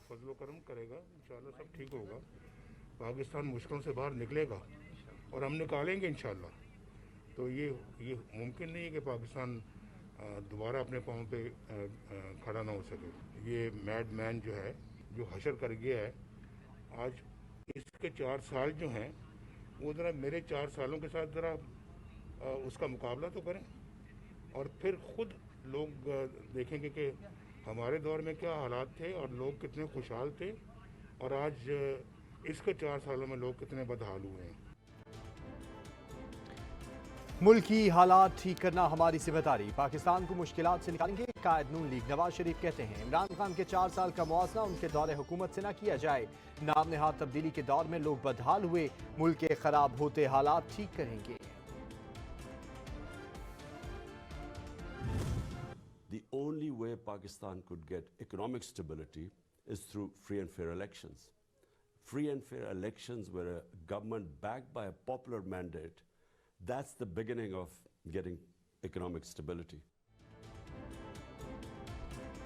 फजलो करम करेगा, इंशाल्लाह सब ठीक होगा। पाकिस्तान मुश्किलों से बाहर निकलेगा और हम निकालेंगे इंशाल्लाह। तो ये मुमकिन नहीं है कि पाकिस्तान दोबारा अपने पाँव पे खड़ा ना हो सके। ये मैड मैन जो है, जो हशर कर गया है आज, इसके 4 साल जो हैं वो ज़रा मेरे 4 सालों के साथ ज़रा उसका मुकाबला तो करें, और फिर खुद लोग देखेंगे कि हमारे दौर में क्या हालात थे और लोग कितने खुशहाल थे, और आज इसके 4 सालों में लोग कितने बदहाल हुए हैं। मुल्क की हालात ठीक करना हमारी जिम्मेदारी, पाकिस्तान को मुश्किलात से निकालेंगे, कायद नून लीग नवाज शरीफ कहते हैं। इमरान खान के 4 साल का मुआवजा उनके दौरे हुकूमत से न किया जाए। नाम नहाद तब्दीली के दौर में लोग बदहाल हुए, मुल्क के खराब होते हालात ठीक करेंगे। The only way Pakistan could get economic stability is through free and fair elections. Free and fair elections where a government backed by a popular mandate, that's the beginning of getting economic stability.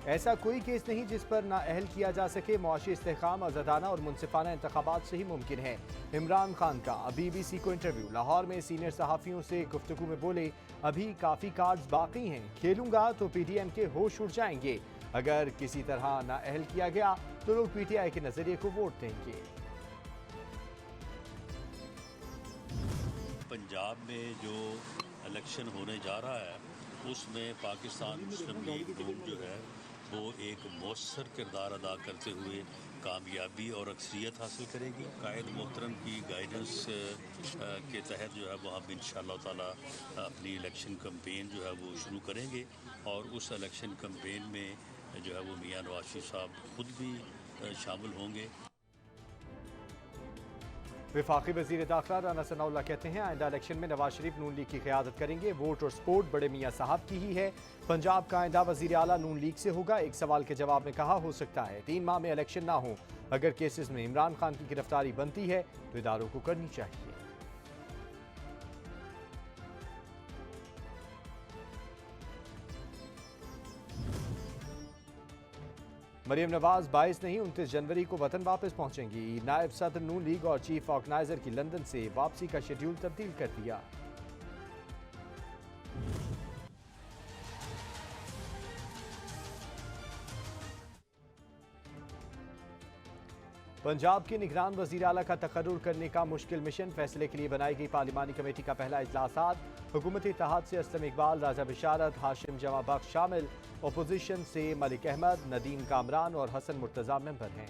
ऐसा कोई case नहीं जिस पर नाअहल किया जा सके। मुआशी इस्तेहकाम आज़ादाना और मुनसिफाना इंतखाबात से ही मुमकिन है। इमरान खान का BBC को इंटरव्यू। लाहौर में सीनियर सहाफ़ियों से गुफ्तगू में बोले, अभी काफ़ी कार्ड्स बाकी हैं, खेलूंगा तो PTM के होश उड़ जाएंगे। अगर किसी तरह नाअहल किया गया तो लोग PTI के नजरिए को वोट देंगे। पंजाब में जो इलेक्शन होने जा रहा है उसमें पाकिस्तान मुस्लिम लीग नून जो है वो एक मौसर किरदार अदा करते हुए कामयाबी और अक्सरियत हासिल करेगी। कायद मोहतरम की गाइडेंस के तहत जो है वो हम इंशाअल्लाह ताला अपनी इलेक्शन कैंपेन जो है वो शुरू करेंगे, और उस इलेक्शन कैंपेन में जो है वो मियां नवाज शरीफ साहब खुद भी शामिल होंगे। वफाकी वज़ीर दाखिला राना सनाउल्लाह कहते हैं, आइंदा इलेक्शन में नवाज शरीफ नून लीग की क़यादत करेंगे। वोट और सपोर्ट बड़े मियाँ साहब की ही है। पंजाब का आइंदा वज़ीर आला नून लीग से होगा। एक सवाल के जवाब में कहा, हो सकता है 3 माह में इलेक्शन ना हो। अगर केसेस में इमरान खान की गिरफ्तारी बनती है तो इदारों को करनी चाहिए। मरियम नवाज 22 नहीं 29 जनवरी को वतन वापस पहुंचेंगी। नायब सदर नून लीग और चीफ ऑर्गेनाइजर की लंदन से वापसी का शेड्यूल तब्दील कर दिया। पंजाब के निगरान वज़ीर आला का तकर्रुर करने का मुश्किल मिशन। फैसले के लिए बनाई गई पार्लिमानी कमेटी का पहला इजलास आज। हुकूमती इत्तेहाद से असलम इकबाल, राजा बिशारत, हाशिम जमा बख्श शामिल। अपोजिशन से मलिक अहमद, नदीम कामरान और हसन मुर्तज़ा मेंबर हैं।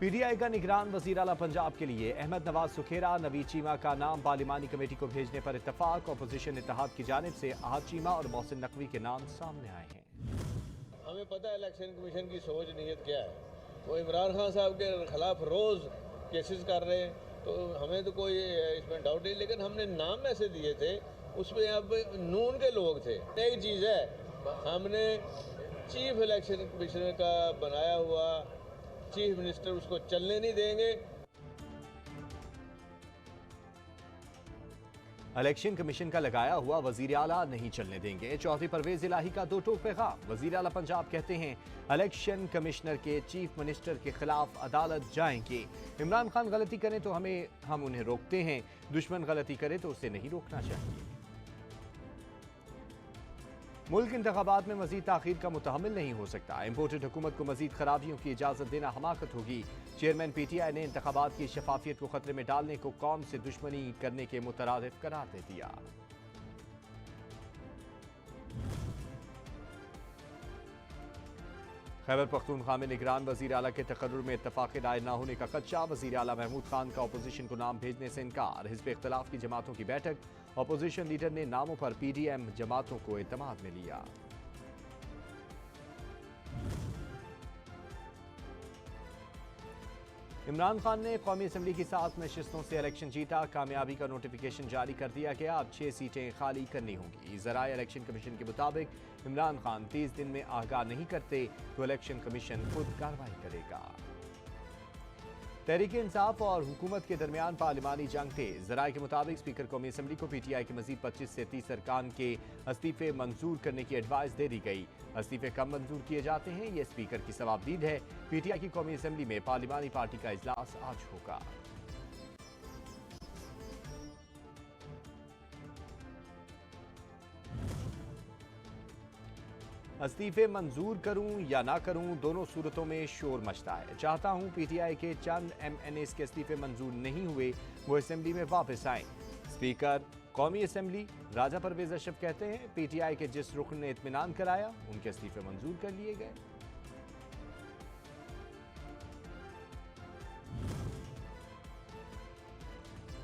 PTI का निगरान वज़ीर आला पंजाब के लिए अहमद नवाज सुखेरा, नवीद चीमा का नाम पार्लिमानी कमेटी को भेजने पर इत्तफाक। अपोजिशन इत्तेहाद की जानिब से अहद चीमा और मोहसिन नकवी के नाम सामने आए हैं। हमें पता है इलेक्शन कमीशन की सोच नीयत क्या है। वो इमरान खान साहब के खिलाफ रोज़ केसेस कर रहे हैं, तो हमें तो कोई इसमें डाउट नहीं, लेकिन हमने नाम ऐसे दिए थे उसमें अब नून के लोग थे। एक चीज़ है, हमने चीफ इलेक्शन कमिश्नर का बनाया हुआ चीफ मिनिस्टर, उसको चलने नहीं देंगे। इलेक्शन कमीशन का लगाया हुआ वजीर आला नहीं चलने देंगे। चौधरी परवेज इलाही का दो टोक पैगाम। वजीर आला पंजाब कहते हैं, इलेक्शन कमिश्नर के चीफ मिनिस्टर के खिलाफ अदालत जाएंगे। इमरान खान गलती करें तो हम उन्हें रोकते हैं, दुश्मन गलती करे तो उसे नहीं रोकना चाहिए। मुल्क इंतखाबात में मजीद ताखीर का मुतहम्मिल नहीं हो सकता। इम्पोर्टेड हुकूमत को मजीद खराबियों की इजाजत देना हमाकत होगी। चेयरमैन PTI ने इंतखाबात की शफाफियत को खतरे में डालने को कौम से दुश्मनी करने के मुतरादिफ करार दे दिया। खैबर पख्तूनख्वा में निगरान वजीर आला के तकर्रुर में इत्तफाक राय न होने का खदशा। वजीर आला महमूद खान का अपोजिशन को नाम भेजने से इनकार। हिज़्ब इख्तिलाफ की जमातों की बैठक। अपोजिशन लीडर ने नामों पर PDM जमातों को एतमाद में लिया। इमरान खान ने कौमी असम्बली की 7 नशिस्तों से इलेक्शन जीता। कामयाबी का नोटिफिकेशन जारी कर दिया गया। अब 6 सीटें खाली करनी होंगी। ज़राए इलेक्शन कमीशन के मुताबिक इमरान खान 30 दिन में आगाह नहीं करते तो इलेक्शन कमीशन खुद कार्रवाई करेगा। तहरीक इंसाफ और हुकूमत के दरमियान पार्लिमानी जंग तेज। ज़राए के मुताबिक स्पीकर कौमी असम्बली को PTI के मजीद 25 से 30 अरकान के इस्तीफे मंजूर करने की एडवाइस दे दी गई। इस्तीफे कम मंजूर किए जाते हैं, ये स्पीकर की सवाबदीद है। PTI की कौमी असम्बली में पार्लिमानी पार्टी का इजलास आज होगा। इस्तीफे मंजूर करूं या ना करूं, दोनों सूरतों में शोर मचता है। चाहता हूं PTI के चंद MNAs के इस्तीफे मंजूर नहीं हुए वो असेंबली में वापस आएं। स्पीकर कौमी असम्बली राजा परवेज अशरफ कहते हैं PTI के जिस रुकन ने इत्मीनान कराया उनके इस्तीफे मंजूर कर लिए गए।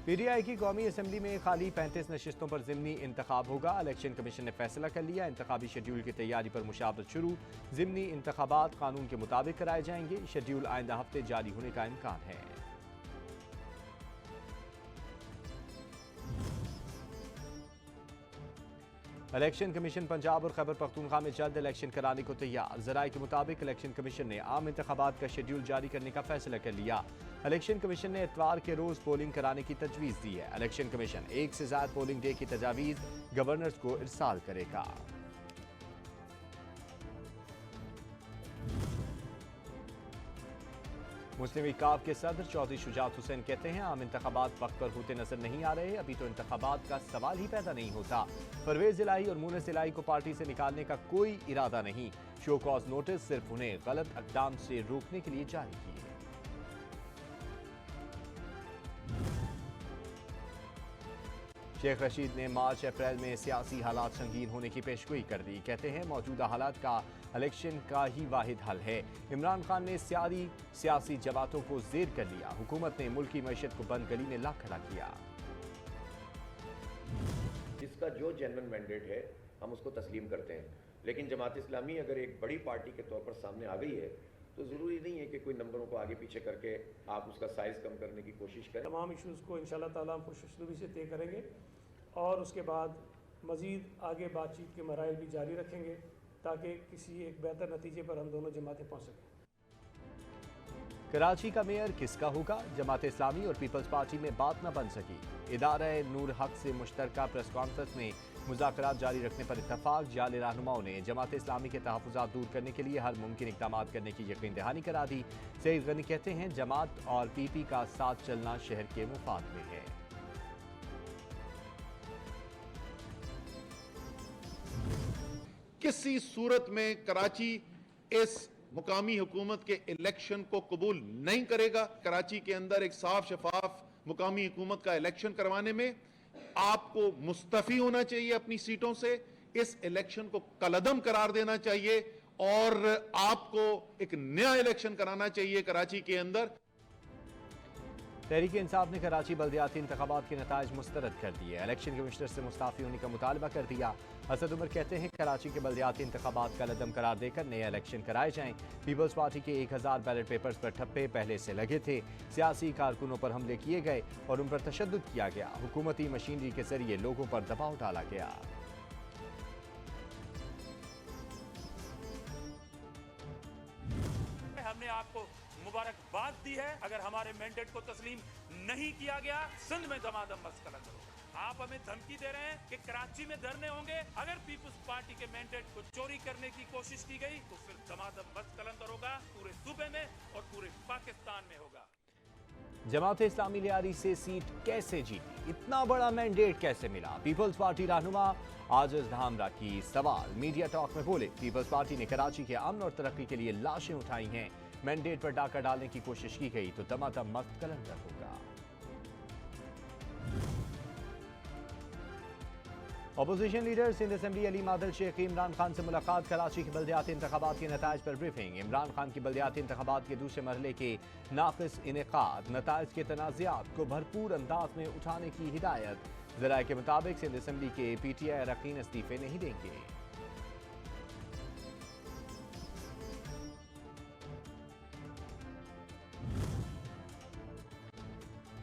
PTI की कौमी असम्बली में खाली 35 नशिस्तों पर ज़िमनी इंतखाब होगा। इलेक्शन कमीशन ने फैसला कर लिया, इंतखाबी शेड्यूल की तैयारी पर मुशावरत शुरू। ज़िमनी इंतखाबात कानून के मुताबिक कराए जाएंगे। शेड्यूल आइंदा हफ्ते जारी होने का इम्कान है। इलेक्शन कमीशन पंजाब और खैबर पख्तूनख्वा में जल्द इलेक्शन कराने को तैयार। ज़राए के मुताबिक इलेक्शन कमीशन ने आम इंतखाबात का शेड्यूल जारी करने का फैसला कर लिया। इलेक्शन कमीशन ने इतवार के रोज पोलिंग कराने की तजवीज़ दी है। इलेक्शन कमीशन एक से ज्यादा पोलिंग डे की तजावीज़ गवर्नर्स को इरसाल करेगा। मुस्लिम लीग काफ के सदर चौधरी शुजात हुसैन कहते हैं आम इंतखाबात वक्त पर होते नजर नहीं आ रहे, अभी तो इंतखाबात का सवाल ही पैदा नहीं होता। परवेज इलाही और मुनस इलाही को पार्टी से निकालने का कोई इरादा नहीं। शो कॉज नोटिस सिर्फ उन्हें गलत इक़दाम से रोकने के लिए जारी किए। शेख रशीद ने मार्च अप्रैल में सियासी हालात संगीन होने की पेशगोई कर दी। कहते हैं मौजूदा हालात का इलेक्शन का ही वाहिद हल है। इमरान खान ने सियासी जमातों को जेर कर लिया। हुकूमत ने मुल्की मैशत को बंद गली में ला खड़ा किया। जिसका जो जेन्युइन मैंडेट है हम उसको तस्लीम करते हैं, लेकिन जमात इस्लामी अगर एक बड़ी पार्टी के तौर पर सामने आ गई है तो ज़रूरी नहीं है कि कोई नंबरों को आगे पीछे करके आप उसका साइज़ कम करने की कोशिश करें। तमाम इश्यूज़ को इंशाल्लाह ताला हम खुशउस्लूबी से तय करेंगे और उसके बाद मज़ीद आगे बातचीत के मराइल भी जारी रखेंगे ताकि किसी एक बेहतर नतीजे पर हम दोनों जमातें पहुँच सकें। कराची का मेयर किसका होगा? जमात इस्लामी और पीपल्स पार्टी में बात न बन सकी। इदारा नूर हक से मुश्तरका प्रेस कॉन्फ्रेंस में मुज़ाकरात जारी रखने पर इत्तफाक। जाले रहनुमाओं ने जमात इस्लामी के तहफ़्फ़ुज़ात दूर करने के लिए हर मुमकिन इक़दामात करने की यकीन दहानी करा दी। सईद गनी कहते हैं जमात और PP का साथ चलना शहर के मुफाद में है। किसी सूरत में कराची इस मुकामी हुकूमत के इलेक्शन को कबूल नहीं करेगा। कराची के अंदर एक साफ शफाफ मुकामी हुकूमत का इलेक्शन करवाने में आपको मुस्तफी होना चाहिए अपनी सीटों से। इस इलेक्शन को कलअदम करार देना चाहिए और आपको एक नया इलेक्शन कराना चाहिए कराची के अंदर। तहरीक इंसाफ ने कराची बल्दियाती इंतखाबात के नताइज मुस्तरद कर दिए। इलेक्शन कमिश्नर से मुस्ताफी होने का मुतालबा कर दिया। असद उमर कहते हैं कराची के बल्दियाती इंतखाबात का लदम करार देकर नया इलेक्शन कराए जाएं। पीपल्स पार्टी के 1000 बैलेट पेपर्स पर ठप्पे पहले से लगे थे। सियासी कारकुनों पर हमले किए गए और उन पर तशद्दुद किया गया। हुकूमती मशीनरी के जरिए लोगों पर दबाव डाला गया। हमने आपको मुबारकबाद दी है। अगर हमारे मैंडेट को तस्लीम नहीं किया गया, सिंध में दमादम मसला करो। आप हमें धमकी दे रहे हैं कि कराची में धरने होंगे। अगर पीपल्स पार्टी के मैंडेट को चोरी करने की कोशिश की गई तो फिर दमादम मसला होगा, पूरे सूबे में और पूरे पाकिस्तान में होगा। जमात इस्लामी लियारी से सीट कैसे जीती? इतना बड़ा मैंडेट कैसे मिला? पीपल्स पार्टी रहनुमा आजिज धामरा की सवाल। मीडिया टॉक में बोले पीपल्स पार्टी ने कराची के अमन और तरक्की के लिए लाशें उठाई हैं। मैंडेट पर डाका डालने की कोशिश की गई तो दमादम मस्त कलंदर होगा। Opposition leader Sindh assembly Ali मादल शेख इमरान खान से मुलाकात। कराची के बल्दियाती इंतखाबात के नताइज पर ब्रीफिंग। इमरान खान की बल्दियाती इंतखाबात के दूसरे मरहले के नाकिस इनेकाद, नताइज के तनाज़ात को भरपूर अंदाज में उठाने की हिदायत। ज़राए के मुताबिक सिंध असेंबली के PTI अरकान इस्तीफे नहीं देंगे।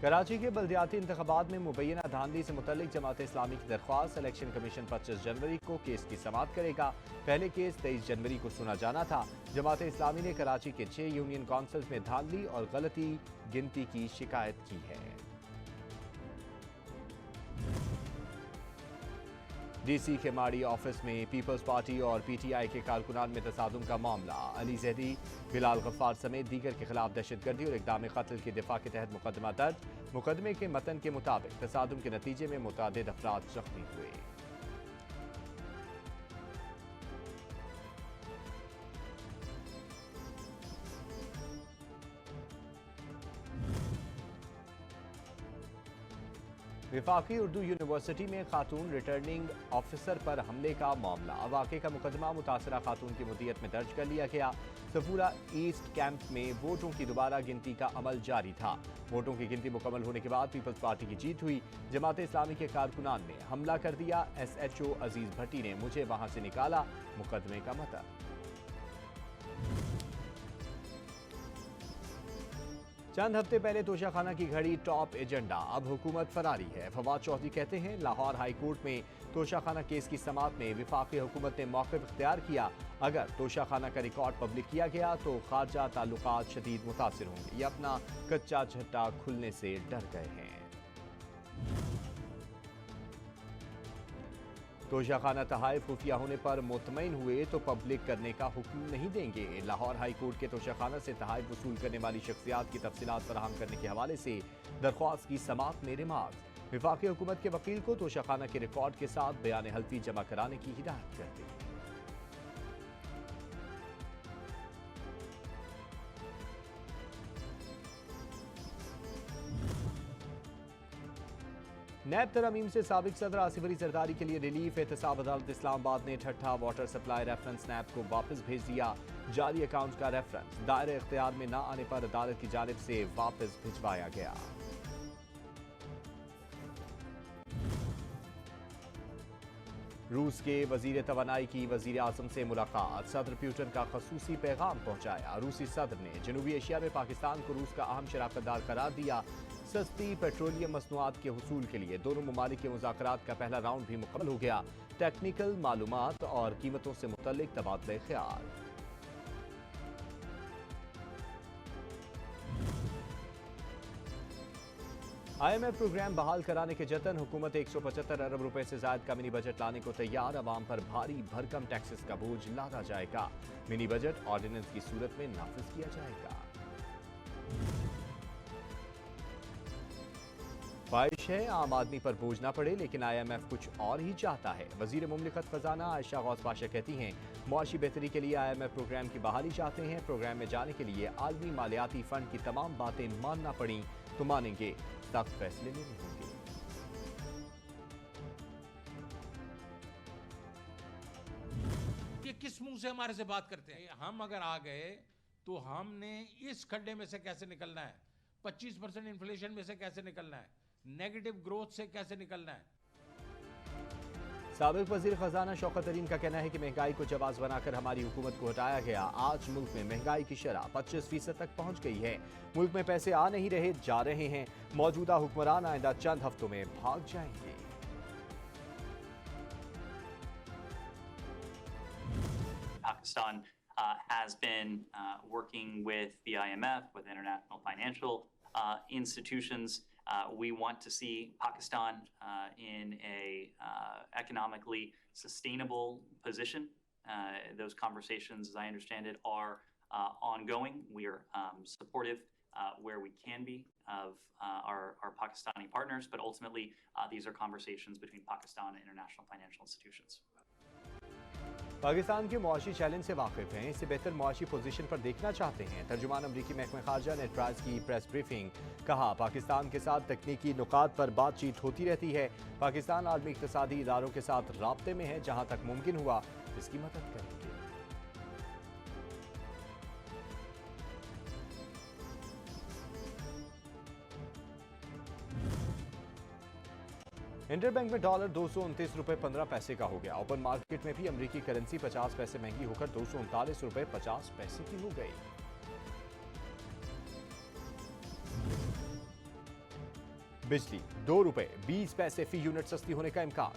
कराची के बल्दियाती इंतखाबात में मुबैना धांधली से मुतल्लिक जमात इस्लामी की दरख्वास्त। इलेक्शन कमीशन 25 जनवरी को केस की समाअत करेगा। पहले केस 23 जनवरी को सुना जाना था। जमात इस्लामी ने कराची के 6 यूनियन काउंसिल्स में धांधली और गलती गिनती की शिकायत की है। डीसी खेमाड़ी ऑफिस में पीपल्स पार्टी और पीटीआई के कारकुनान में तसादुम का मामला। अली जहरी, बिलाल गफ्फार समेत दीगर के खिलाफ दहशतगर्दी और इक़दाम कत्ल के दिफा के तहत मुकदमा दर्ज। मुकदमे के मतन के मुताबिक तसादुम के नतीजे में मुतादिद अफराद जख्मी हुए। विफाकी उर्दू यूनिवर्सिटी में खातून रिटर्निंग ऑफिसर पर हमले का मामला। वाक़े का मुकदमा मुतासरा खातून की मुद्दत में दर्ज कर लिया गया। सफूरा ईस्ट कैंप में वोटों की दोबारा गिनती का अमल जारी था। वोटों की गिनती मुकम्मल होने के बाद पीपल्स पार्टी की जीत हुई। जमात इस्लामी के कारकुनान ने हमला कर दिया। SHO अजीज भट्टी ने मुझे वहां से निकाला मुकदमे का मतन। चंद हफ्ते पहले तोशाखाना की घड़ी टॉप एजेंडा, अब हुकूमत फरारी है। फवाद चौधरी कहते हैं लाहौर हाई कोर्ट में तोशाखाना केस की समाअत में विफाकी हुकूमत ने मौक़िफ़ इख्तियार किया। अगर तोशाखाना का रिकॉर्ड पब्लिक किया गया तो खारजा ताल्लुकात शदीद मुतासिर होंगे। ये अपना कच्चा झट्टा खुलने से डर गए हैं। तोशाखाना तहाइफ खुफिया होने पर मुतमईन हुए तो पब्लिक करने का हुक्म नहीं देंगे। लाहौर हाई कोर्ट के तोशाखाना से तहाइफ वसूल करने वाली शख्सियात की तफसीलात फराहम करने के हवाले से दरख्वास्त की समाअत में रिमार्क। विफाकी हुकूमत के वकील को तोशाखाना के रिकॉर्ड के साथ बयान हल्फी जमा कराने की हिदायत कर दी। नैब तरमीम से साबिक सदर आसिफ अली जरदारी के लिए रिलीफ। एहतसाब अदालत इस्लामाबाद ने ठट्ठा वाटर सप्लाई रेफरेंस नैब को वापस भेज दिया। जारी अकाउंट का रेफरेंस दायरे इख्तियार में न आने पर अदालत की जानिब से वापस भिजवाया गया। रूस के वजीर तवानाई की वजीर आजम से मुलाकात। सदर प्यूटन का खसूसी पैगाम पहुंचाया। रूसी सदर ने जनूबी एशिया में पाकिस्तान को रूस का अहम शराकतदार करार दिया। सस्ती पेट्रोलियम मसनूआत के हुसूल के लिए दोनों ममालिक के मुज़ाकरात का पहला राउंड भी मुकम्मल हो गया। टेक्निकल मालूमात और कीमतों से मुतल्लिक तबादले ख्याल। IMF प्रोग्राम बहाल कराने के जतन। हुकूमत 175 अरब रुपए से ज्यादा का मिनी बजट लाने को तैयार। अवाम पर भारी भरकम टैक्सेस का बोझ लादा जाएगा। मिनी बजट ऑर्डिनेंस की सूरत में नाफिज किया जाएगा। ख्वाहिश है आम आदमी पर बोझ ना पड़े, लेकिन IMF कुछ और ही चाहता है। वजीर मुमलिकत खजाना आयशा गौस पाशा कहती हैं मुआशी बेहतरी के लिए IMF प्रोग्राम की बहाली चाहते हैं। प्रोग्राम में जाने के लिए आलमी मालियाती फंड की तमाम बातें मानना पड़ी तो मानेंगे, सख्त फैसले लेने होंगे। ये किस मुंह से हमारे से बात करते हैं? हम अगर आ गए तो हमने इस खड्डे में से कैसे निकलना है, 25% इन्फ्लेशन में से कैसे निकलना है, नेगेटिव ग्रोथ से कैसे निकलना है। साबिक वजीर खजाना शौकत तरीन का कहना है कि महंगाई को जवाब बनाकर हमारी हुकूमत को हटाया गया। आज मुल्क में महंगाई की शरह 25% तक पहुंच गई है। मुल्क में पैसे आ नहीं रहे, जा रहे हैं। मौजूदा हुक्मरान आइंदा चंद हफ्तों में भाग जाएंगे। Pakistan has been working with the IMF, with international financial institutions. We want to see Pakistan in a economically sustainable position. Those conversations, as I understand it, are ongoing. We are supportive where we can be of our Pakistani partners, but ultimately these are conversations between Pakistan and international financial institutions. Pakistan के मुआशी challenge से वाकिफ हैं, इससे बेहतर मुआशी position पर देखना चाहते हैं। तर्जुमान अमरीकी महकमा खारजा ने ट्राइज की प्रेस ब्रीफिंग। कहा पाकिस्तान के साथ तकनीकी नुकात पर बातचीत होती रहती है। पाकिस्तान आलमी इक़्तिसादी इदारों के साथ राब्ते में है, जहां तक मुमकिन हुआ इसकी मदद करेंगे। इंटरबैंक में डॉलर 229 रुपए 15 पैसे का हो गया। ओपन मार्केट में भी अमरीकी करेंसी 50 पैसे महंगी होकर 239 रुपए 50 पैसे की हो गई। बिजली ₹2.20 फी यूनिट सस्ती होने का इम्कान।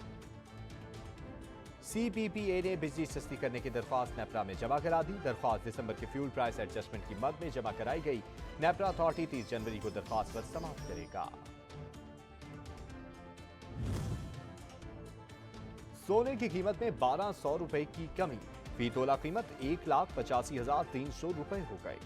CPPA ने बिजली सस्ती करने की दरख्वास्त नेपरा में जमा करा दी। दरख्वास्त दिसंबर के फ्यूल प्राइस एडजस्टमेंट की मद में जमा कराई गई। नेपरा अथॉरिटी 30 जनवरी को दरख्वास्त पर समाप्त करेगा। सोने की कीमत में 1200 रुपए की कमी। फी तोला कीमत 1,85,300 रुपए हो गई।